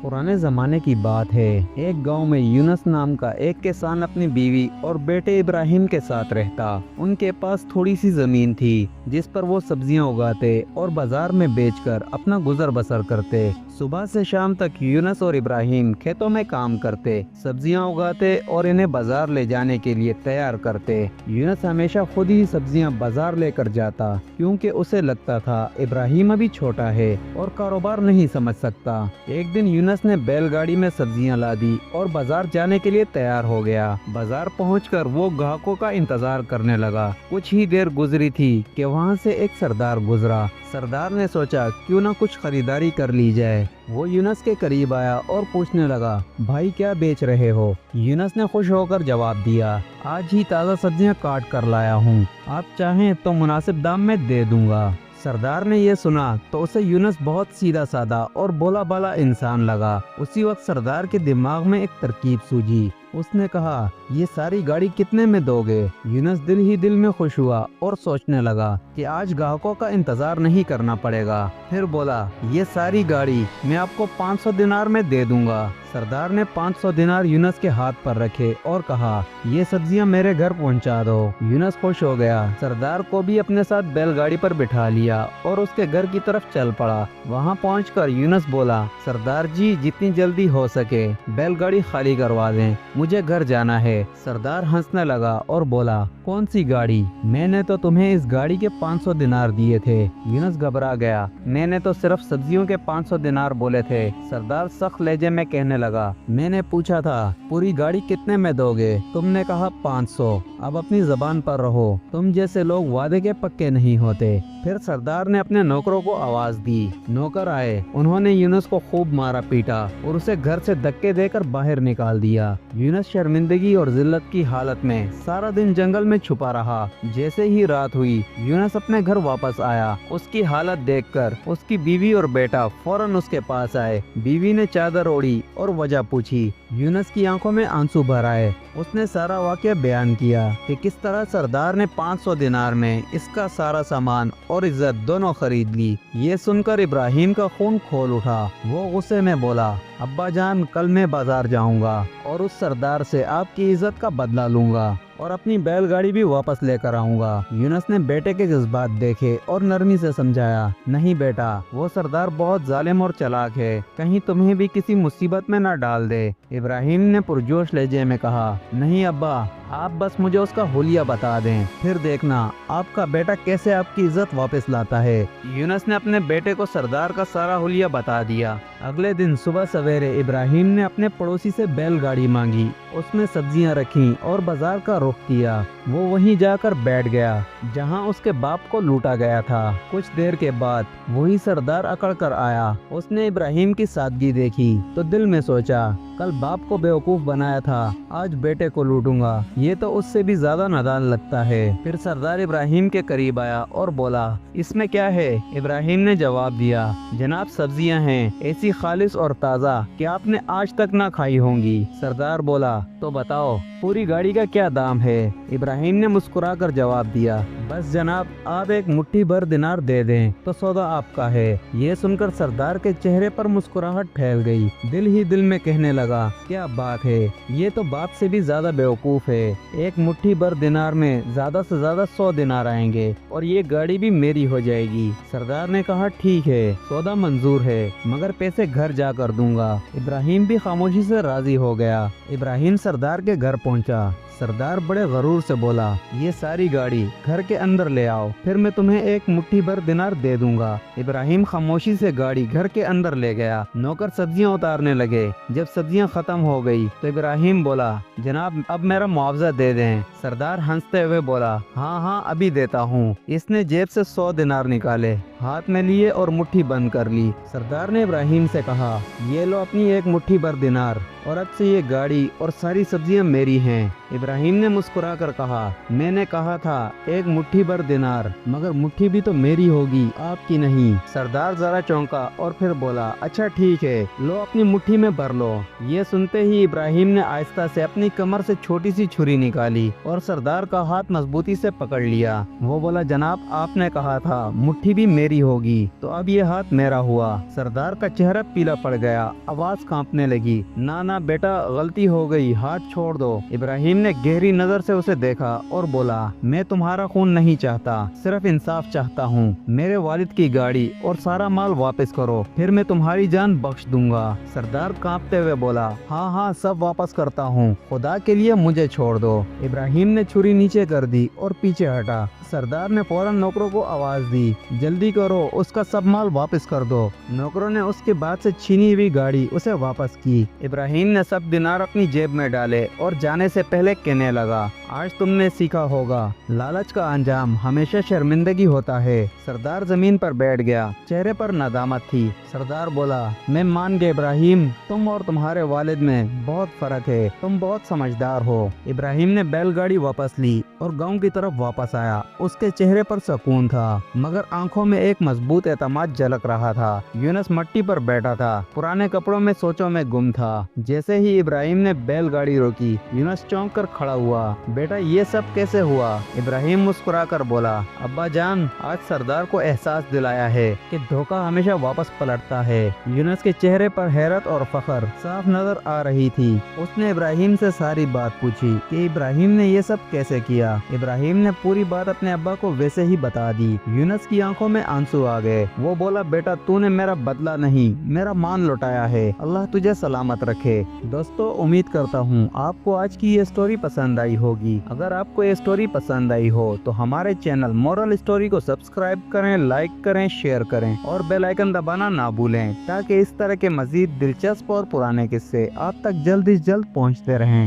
पुराने जमाने की बात है। एक गांव में यूनुस नाम का एक किसान अपनी बीवी और बेटे इब्राहिम के साथ रहता। उनके पास थोड़ी सी जमीन थी जिस पर वो सब्जियां उगाते और बाजार में बेचकर अपना गुजर बसर करते। सुबह से शाम तक यूनुस और इब्राहिम खेतों में काम करते, सब्जियां उगाते और इन्हें बाजार ले जाने के लिए तैयार करते। यूनुस हमेशा खुद ही सब्जियां बाजार लेकर जाता क्योंकि उसे लगता था इब्राहिम अभी छोटा है और कारोबार नहीं समझ सकता। एक दिन यूनुस ने बैलगाड़ी में सब्जियां ला दी और बाजार जाने के लिए तैयार हो गया। बाजार पहुंचकर वो ग्राहकों का इंतजार करने लगा। कुछ ही देर गुजरी थी कि वहां से एक सरदार गुजरा। सरदार ने सोचा क्यों ना कुछ खरीदारी कर ली जाए। वो यूनुस के करीब आया और पूछने लगा, भाई क्या बेच रहे हो? यूनुस ने खुश होकर जवाब दिया, आज ही ताज़ा सब्जियां काट कर लाया हूँ, आप चाहें तो मुनासिब दाम में दे दूंगा। सरदार ने ये सुना तो उसे यूनुस बहुत सीधा साधा और भोला भाला इंसान लगा। उसी वक्त सरदार के दिमाग में एक तरकीब सूझी। उसने कहा, ये सारी गाड़ी कितने में दोगे? यूनुस दिल ही दिल में खुश हुआ और सोचने लगा कि आज ग्राहकों का इंतजार नहीं करना पड़ेगा। फिर बोला, ये सारी गाड़ी मैं आपको 500 दिनार में दे दूंगा। सरदार ने 500 दिनार यूनुस के हाथ पर रखे और कहा, ये सब्जियां मेरे घर पहुंचा दो। यूनुस खुश हो गया। सरदार को भी अपने साथ बैलगाड़ी पर बिठा लिया और उसके घर की तरफ चल पड़ा। वहां पहुंचकर यूनुस बोला, सरदार जी जितनी जल्दी हो सके बैलगाड़ी खाली करवा दें, मुझे घर जाना है। सरदार हंसने लगा और बोला, कौन सी गाड़ी? मैंने तो तुम्हें इस गाड़ी के 500 दिनार दिए थे। यूनुस घबरा गया, मैंने तो सिर्फ सब्जियों के 500 दिनार बोले थे। सरदार सख्त लहजे में कहने लगा, मैंने पूछा था पूरी गाड़ी कितने में दोगे? तुमने कहा 500। अब अपनी जबान पर रहो, तुम जैसे लोग वादे के पक्के नहीं होते। फिर सरदार ने अपने नौकरों को आवाज दी। नौकर आए, उन्होंने यूनुस को खूब मारा पीटा और उसे घर से धक्के देकर बाहर निकाल दिया। यूनुस शर्मिंदगी और जिल्लत की हालत में सारा दिन जंगल में छुपा रहा। जैसे ही रात हुई यूनुस अपने घर वापस आया। उसकी हालत देखकर उसकी बीवी और बेटा फौरन उसके पास आए। बीवी ने चादर ओढ़ी और वजह पूछी। यूनुस की आंखों में आंसू भर आए। उसने सारा वाकया बयान किया कि किस तरह सरदार ने 500 दिनार में इसका सारा सामान और इज्जत दोनों खरीद ली। ये सुनकर इब्राहिम का खून खोल उठा। वो गुस्से में बोला, अब्बा जान, कल मैं बाजार जाऊंगा और उस सरदार से आपकी इज्जत का बदला लूंगा और अपनी बैलगाड़ी भी वापस लेकर आऊंगा। यूनुस ने बेटे के जज्बात देखे और नरमी से समझाया, नहीं बेटा, वो सरदार बहुत जालिम और चालाक है, कहीं तुम्हें भी किसी मुसीबत में न डाल दे। इब्राहिम ने पुरजोश लहजे में कहा, नहीं अब्बा, आप बस मुझे उसका हुलिया बता दें, फिर देखना आपका बेटा कैसे आपकी इज्जत वापस लाता है। यूनुस ने अपने बेटे को सरदार का सारा हुलिया बता दिया। अगले दिन सुबह सवेरे इब्राहिम ने अपने पड़ोसी से बैलगाड़ी मांगी, उसमें सब्जियां रखी और बाजार का रुख किया। वो वहीं जाकर बैठ गया जहां उसके बाप को लूटा गया था। कुछ देर के बाद वही सरदार अकड़ कर आया। उसने इब्राहिम की सादगी देखी तो दिल में सोचा, कल बाप को बेवकूफ बनाया था, आज बेटे को लूटूंगा, ये तो उससे भी ज्यादा नादान लगता है। फिर सरदार इब्राहिम के करीब आया और बोला, इसमें क्या है? इब्राहिम ने जवाब दिया, जनाब सब्जियां हैं, ऐसी खालिस और ताज़ा कि आपने आज तक ना खाई होंगी। सरदार बोला, तो बताओ पूरी गाड़ी का क्या दाम है? इब्राहिम ने मुस्कुराकर जवाब दिया, बस जनाब, आप एक मुट्ठी भर दिनार दे दें तो सौदा आपका है। ये सुनकर सरदार के चेहरे पर मुस्कुराहट फैल गई। दिल ही दिल में कहने लगा, क्या बात है, ये तो बाप से भी ज्यादा बेवकूफ है। एक मुट्ठी भर दिनार में ज्यादा से ज्यादा 100 दिनार आएंगे और ये गाड़ी भी मेरी हो जाएगी। सरदार ने कहा, ठीक है, सौदा मंजूर है, मगर पैसे घर जाकर दूंगा। इब्राहिम भी खामोशी से राजी हो गया। इब्राहिम सरदार के घर पहुंचा। सरदार बड़े गरूर से बोला, ये सारी गाड़ी घर के अंदर ले आओ, फिर मैं तुम्हें एक मुट्ठी भर दिनार दे दूंगा। इब्राहिम खामोशी से गाड़ी घर के अंदर ले गया। नौकर सब्जियां उतारने लगे। जब सब्जियां खत्म हो गई तो इब्राहिम बोला, जनाब अब मेरा मुआवजा दे दें। सरदार हंसते हुए बोला, हाँ हाँ अभी देता हूँ। इसने जेब से 100 दिनार निकाले, हाथ में लिए और मुट्ठी बंद कर ली। सरदार ने इब्राहिम से कहा, ये लो अपनी एक मुट्ठी भर दिनार और अब से ये गाड़ी और सारी सब्जियां मेरी हैं। इब्राहिम ने मुस्कुराकर कहा, मैंने कहा था एक मुट्ठी भर दिनार, मगर मुट्ठी भी तो मेरी होगी, आपकी नहीं। सरदार जरा चौंका और फिर बोला, अच्छा ठीक है, लो अपनी मुट्ठी में भर लो। ये सुनते ही इब्राहिम ने आहिस्ता से अपनी कमर से छोटी सी छुरी निकाली और सरदार का हाथ मजबूती से पकड़ लिया। वो बोला, जनाब आपने कहा था मुट्ठी भी मेरी तेरी होगी तो अब ये हाथ मेरा हुआ। सरदार का चेहरा पीला पड़ गया, आवाज कांपने लगी। ना ना बेटा, गलती हो गई, हाथ छोड़ दो। इब्राहिम ने गहरी नजर से उसे देखा और बोला, मैं तुम्हारा खून नहीं चाहता, सिर्फ इंसाफ चाहता हूँ। मेरे वालिद की गाड़ी और सारा माल वापस करो, फिर मैं तुम्हारी जान बख्श दूंगा। सरदार कांपते हुए बोला, हाँ हाँ सब वापस करता हूँ, खुदा के लिए मुझे छोड़ दो। इब्राहिम ने छुरी नीचे कर दी और पीछे हटा। सरदार ने फौरन नौकरों को आवाज दी, जल्दी करो, उसका सब माल वापस कर दो। नौकरों ने उसके बाद से छीनी हुई गाड़ी उसे वापस की। इब्राहिम ने सब दिनार अपनी जेब में डाले और जाने से पहले कहने लगा, आज तुमने सीखा होगा, लालच का अंजाम हमेशा शर्मिंदगी होता है। सरदार जमीन पर बैठ गया, चेहरे पर नदामत थी। सरदार बोला, मैं मान गया इब्राहिम, तुम और तुम्हारे वालिद में बहुत फर्क है, तुम बहुत समझदार हो। इब्राहिम ने बैलगाड़ी वापस ली और गांव की तरफ वापस आया। उसके चेहरे पर सुकून था, मगर आंखों में एक मजबूत एतमाद झलक रहा था। यूनुस मट्टी पर बैठा था, पुराने कपड़ों में सोचों में गुम था। जैसे ही इब्राहिम ने बैलगाड़ी रोकी, यूनुस चौंक कर खड़ा हुआ। बेटा, ये सब कैसे हुआ? इब्राहिम मुस्कुराकर बोला, अब्बा जान, आज सरदार को एहसास दिलाया है कि धोखा हमेशा वापस पलटता है। यूनुस के चेहरे पर हैरत और फख्र साफ नजर आ रही थी। उसने इब्राहिम से सारी बात पूछी कि इब्राहिम ने ये सब कैसे किया। इब्राहिम ने पूरी बात अपने अब्बा को वैसे ही बता दी। यूनुस की आंखों में आंसू आ गए। वो बोला, बेटा, तूने मेरा बदला नहीं, मेरा मान लौटाया है। अल्लाह तुझे सलामत रखे। दोस्तों, उम्मीद करता हूँ आपको आज की ये स्टोरी पसंद आई होगी। अगर आपको ये स्टोरी पसंद आई हो तो हमारे चैनल मोरल स्टोरी को सब्सक्राइब करें, लाइक करें, शेयर करें और बेल आइकन दबाना ना भूलें, ताकि इस तरह के मजीद दिलचस्प और पुराने किस्से आप तक जल्द से जल्द पहुँचते रहें।